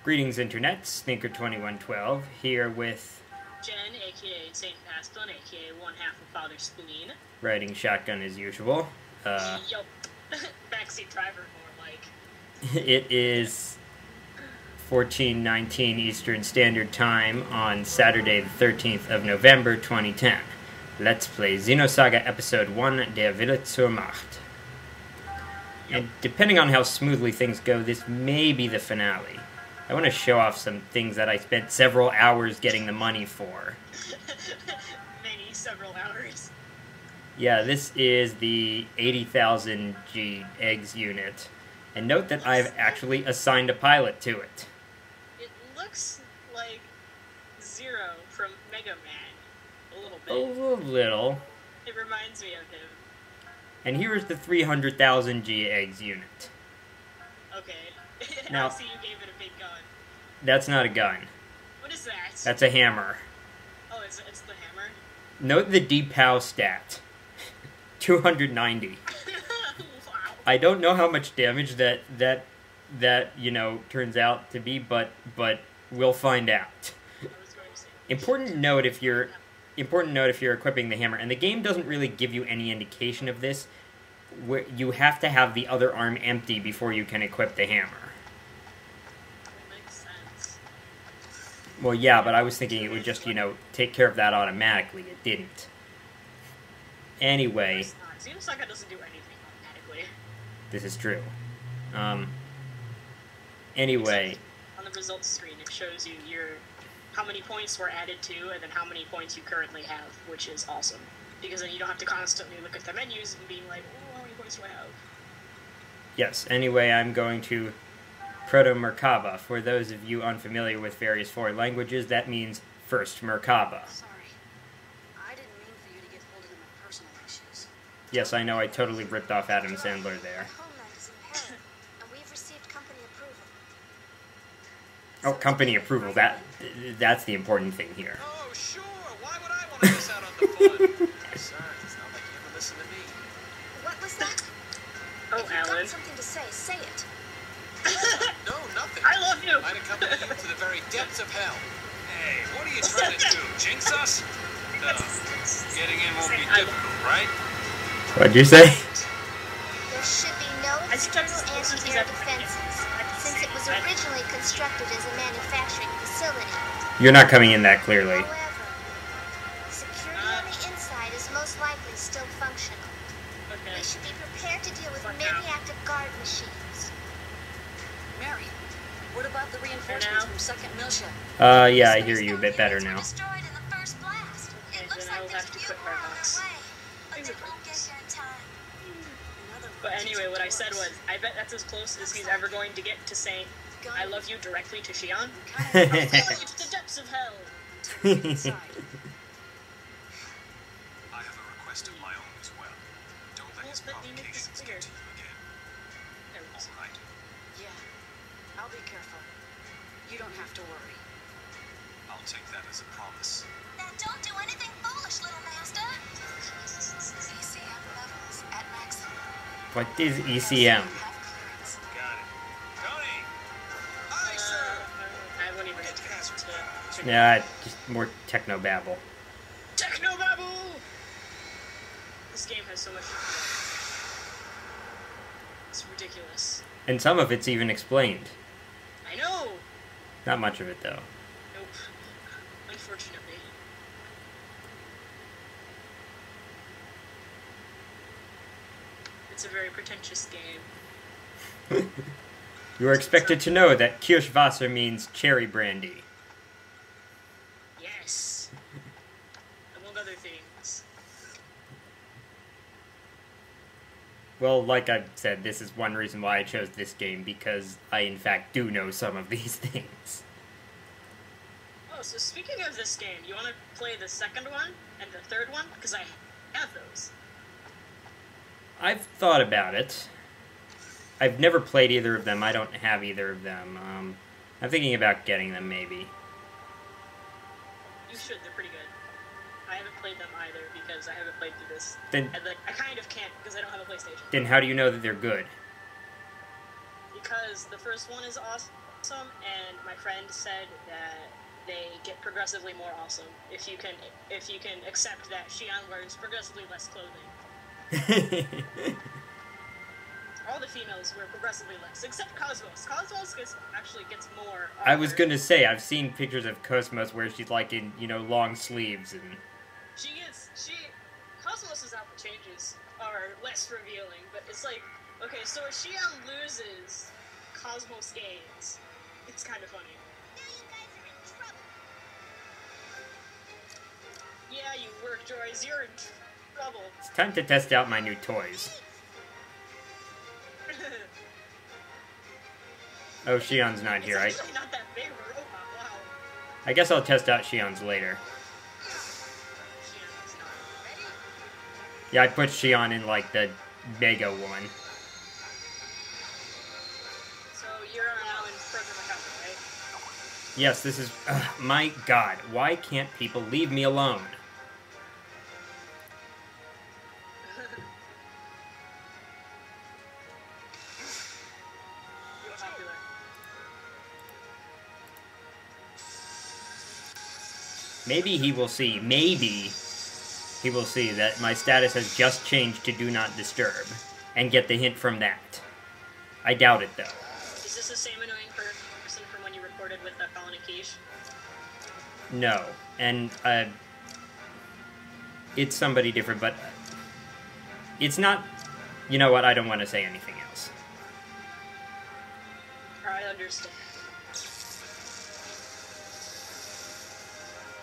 Greetings, Internet. Sneaker2112 here with Jen, aka insanefastone, aka one half of Father's Spleen. riding shotgun as usual. Yup. Backseat driver, more like. It is 14:19 Eastern Standard Time on Saturday, the 13th of November, 2010. Let's play Xenosaga Episode 1, Der Wille zur Macht. Yep. And depending on how smoothly things go, this may be the finale. I want to show off some things that I spent several hours getting the money for. Several hours. Yeah, this is the 80,000 G eggs unit. And note that I've actually assigned a pilot to it. It looks like Zero from Mega Man. A little bit. A little. It reminds me of him. And here is the 300,000 G eggs unit. Okay. Now, I see you gave it a big gun. That's not a gun. What is that? That's a hammer. Oh, it's the hammer? Note the depow stat. 290. Wow. I don't know how much damage that turns out to be, but we'll find out. I was going to say. Important note if you're equipping the hammer, and the game doesn't really give you any indication of this, where you have to have the other arm empty before you can equip the hammer. That makes sense. Well, yeah, but I was thinking it would just, take care of that automatically. It didn't. Anyway. Xenosaga doesn't do anything automatically. This is true. Anyway. On the results screen, it shows you how many points were added to, and then how many points you currently have, which is awesome. Because then you don't have to constantly look at the menus and being like, oh, how many points do I have? Yes, anyway, I'm going to Merkabah. For those of you unfamiliar with various foreign languages, that means first Merkabah. Sorry. I didn't mean for you to get pulled into my personal issues. Yes, I know, I totally ripped off Adam Sandler there. Homeland is impaired, and we've received company approval. Oh, company approval, that's the important thing here. Oh, sure, why would I want to miss out on the fun? Besides, it's not like you ever listen to me. What was that? Oh, if you've Alan. got something to say it. No, nothing. I love you! I'd accompany you to the very depths of hell. Hey, what are you trying to do, jinx us? No, getting in won't be difficult, right? What'd you say? There should be no I think that's external the closest he's anti-air ever defenses, since it was originally constructed as a manufacturing facility. You're not coming in that clearly. However, security on the inside is most likely still functional. Okay. We should be prepared to deal with For many now. active guard machines. Mary, what about the reinforcements now? from 2nd Militia? Yeah, I hear you a bit better now. Destroyed in the first blast. Okay, It looks then I like will there's have a to few quit more on Firefox. their way, but Things they are won't get pointless. here in time. But anyway, what I said was, I bet that's as close as he's ever going to get to saying, I love you directly to Shion. I'll follow you to the depths of hell. Inside. I have a request of my own as well. Don't let his Well, let me make this provocations clear. get to you again. There we go. All right. Yeah, I'll be careful. You don't have to worry. I'll take that as a promise. Now don't do anything foolish, little master. ECM levels at maximum. What is ECM? Have clearance. Got it. Tony! Hi, sir! I won't even get to that. Yeah, just more techno babble. Technobabble! This game has so much. It's ridiculous. And some of it's even explained. I know! Not much of it, though. Nope. Unfortunately. It's a very pretentious game. You are expected to know that Kirschwasser means cherry brandy. Yes! Among other things. Well, like I've said, this is one reason why I chose this game, because I in fact do know some of these things. Oh, so speaking of this game, you want to play the second one and the third one? Because I have those. I've thought about it. I've never played either of them. I don't have either of them. I'm thinking about getting them, maybe. You should, they're pretty good. I haven't played them either because I haven't played through this. Then, And I kind of can't because I don't have a PlayStation. then how do you know that they're good? Because the first one is awesome, awesome, and my friend said that they get progressively more awesome if you can accept that Shion wears progressively less clothing. All the females wear progressively less, except KOS-MOS. KOS-MOS actually gets more. I was gonna say, I've seen pictures of KOS-MOS where she's like in, long sleeves and... KOS-MOS's outfit changes are less revealing, but it's like, okay, so if Shion loses, KOS-MOS gains. It's kind of funny. Now you guys are in trouble. Yeah, you work droids, you're in trouble. It's time to test out my new toys. Oh, Shion's not here. It's actually not that big of a robot, wow. I guess I'll test out Shion's later. Shion's not ready. Yeah, I put Shion in, like, the mega one. So you're now in Program Merkabah, right? Yes, this is... my god, why can't people leave me alone? You're popular. Maybe he will see that my status has just changed to Do Not Disturb, and get the hint from that. I doubt it, though. Is this the same annoying person from when you recorded with Colin and Keish? No, and, it's somebody different, but it's not... You know what, I don't want to say anything else. I understand.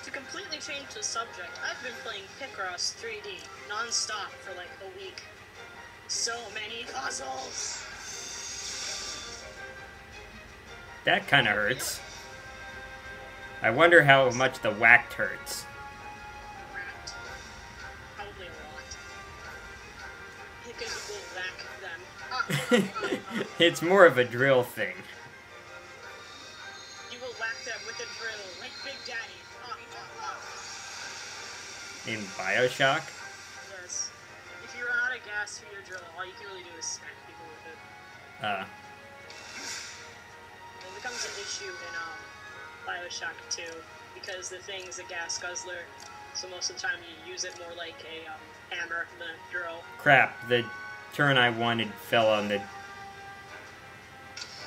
To completely change the subject, I've been playing Picross 3D non-stop for like a week. So many puzzles! That kinda hurts. I wonder how much the whacked hurts. Wrapped. Probably a lot. Because you will whack them. It's more of a drill thing. You will whack them with a drill, like Big Daddy. In Bioshock? Yes. If you run out of gas for your drill, all you can really do is smack people with it. It becomes an issue in Bioshock 2 because the thing is a gas guzzler, so most of the time you use it more like a hammer than a drill. Crap, the turn I wanted fell on the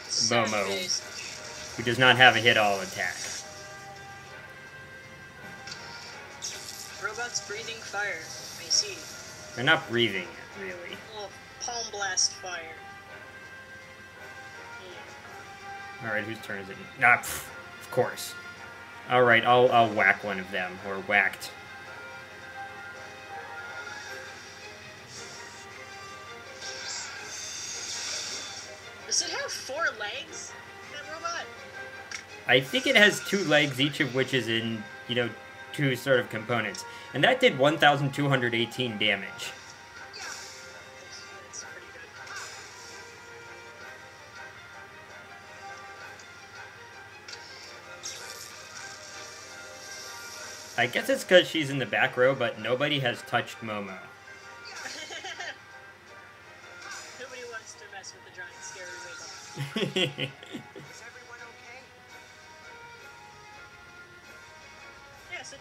MOMO, who does not have a hit-all attack. Robots breathing fire. I see. They're not breathing it, really. Oh, palm blast fire. Alright, whose turn is it? Ah, pff, of course. Alright, I'll whack one of them, or whacked. Does it have 4 legs, that robot? I think it has 2 legs, each of which is in, 2 sort of components. And that did 1,218 damage. That's pretty good. I guess it's because she's in the back row, but nobody has touched MOMO. Nobody wants to mess with the giant scary robot. Is everyone okay? Yes, it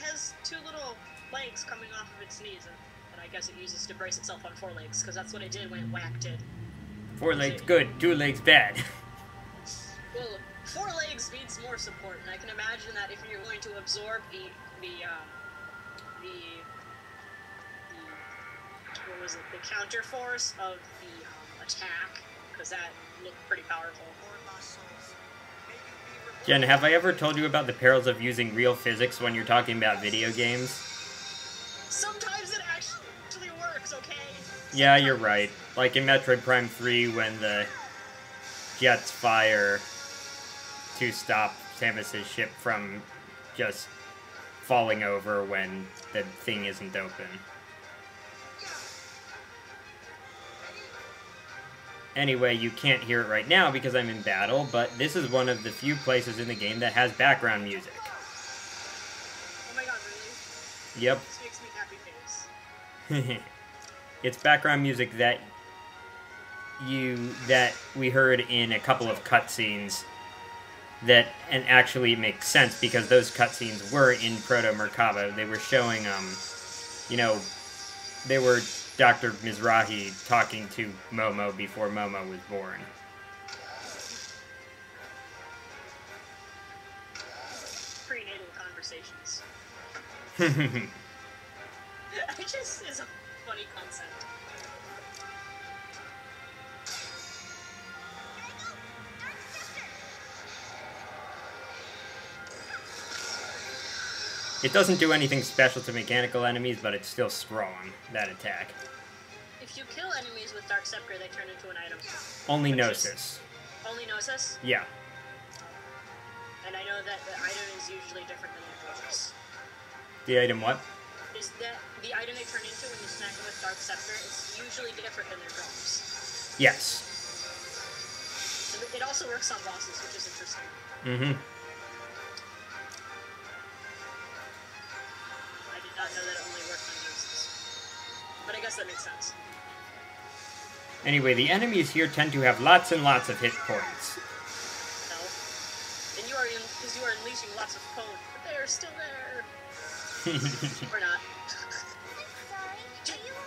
has 2 little legs coming off of its knees, and I guess it uses to brace itself on 4 legs, because that's what it did when it whacked it. 4 legs good, 2 legs bad. Well, 4 legs needs more support, and I can imagine that if you're going to absorb the counter force of the attack, because that looked pretty powerful. More muscles. Maybe be rewarded. Jen, have I ever told you about the perils of using real physics when you're talking about video games? Sometimes it actually works, okay? Yeah, you're right. Like in Metroid Prime 3 when the jets fire to stop Samus's ship from just falling over when the thing isn't open. Anyway, you can't hear it right now because I'm in battle, but this is one of the few places in the game that has background music. Oh my god, really? Yep. This makes me happy face. It's background music that we heard in a couple of cutscenes and actually it makes sense because those cutscenes were in Proto Merkabah. They were showing, you know, they were Dr. Mizrahi talking to Momo before Momo was born. Prenatal conversations. It just is a funny concept. It doesn't do anything special to mechanical enemies, but it's still strong, that attack. If you kill enemies with Dark Scepter, they turn into an item. Only Gnosis. Only Gnosis? Yeah. And I know that the item is usually different than your drops. The item what? Is that the item they turn into when you smack them with Dark Scepter is usually different than their drops. Yes. It also works on bosses, which is interesting. Mm-hmm. I did not know that it only worked on Gnosis. But I guess that makes sense. Anyway, the enemies here tend to have lots and lots of hit points. No. And because you are unleashing lots of code, but they are still there. Or not.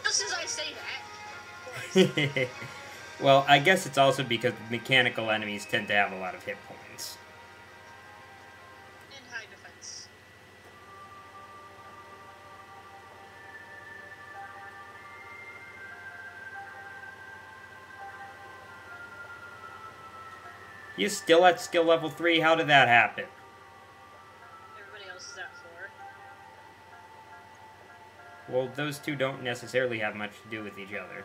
Just as I say that. Well, I guess it's also because mechanical enemies tend to have a lot of hit points. And high defense. He's still at skill level 3? How did that happen? Everybody else is at 4. Well, those two don't necessarily have much to do with each other.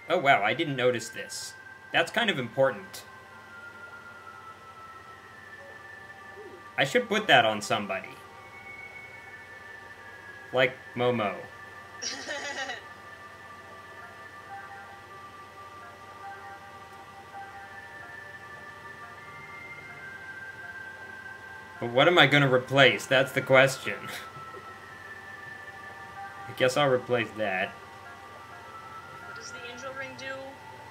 Oh wow, I didn't notice this. That's kind of important. I should put that on somebody. Like Momo. But what am I going to replace? That's the question. I guess I'll replace that. What does the Angel Ring do?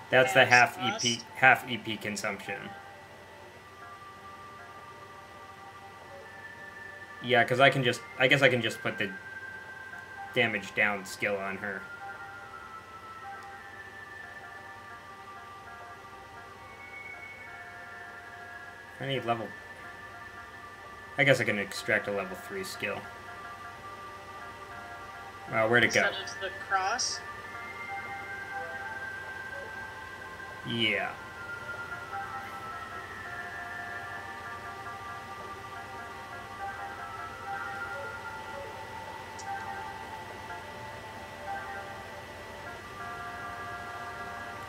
That's the As half EP consumption. Yeah, because I guess I can just put the damage down skill on her. I need level... I guess I can extract a level 3 skill. Where'd it go? Instead of the cross? Yeah.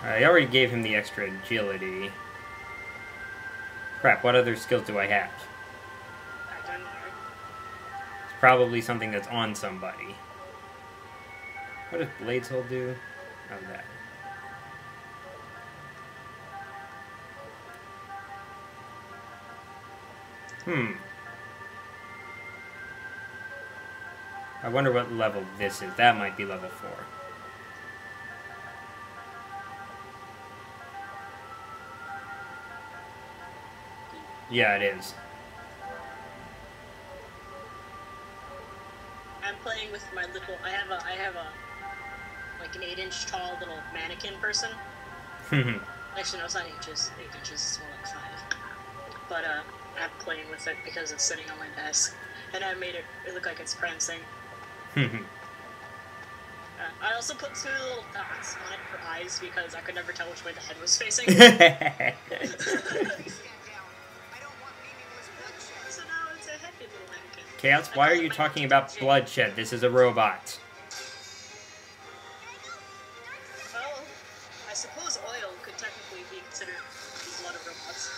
I already gave him the extra agility. Crap, what other skills do I have? I don't know. It's probably something that's on somebody. What does Blades Hold do? Oh, that. I wonder what level this is. That might be level 4. Yeah, it is. I'm playing with my little. I have a like an 8-inch tall little mannequin person. Actually, no, it's not inches. 8 inches. It's more like 5. But I'm playing with it because it's sitting on my desk, and I made it look like it's prancing. I also put 2 little dots on it for eyes because I could never tell which way the head was facing. So now it's a happy little mannequin. Chaos, why are you talking about bloodshed? This is a robot. Well, I suppose oil could technically be considered the blood of robots.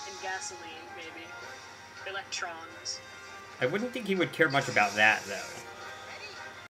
And gasoline, maybe. Electrons. I wouldn't think he would care much about that, though.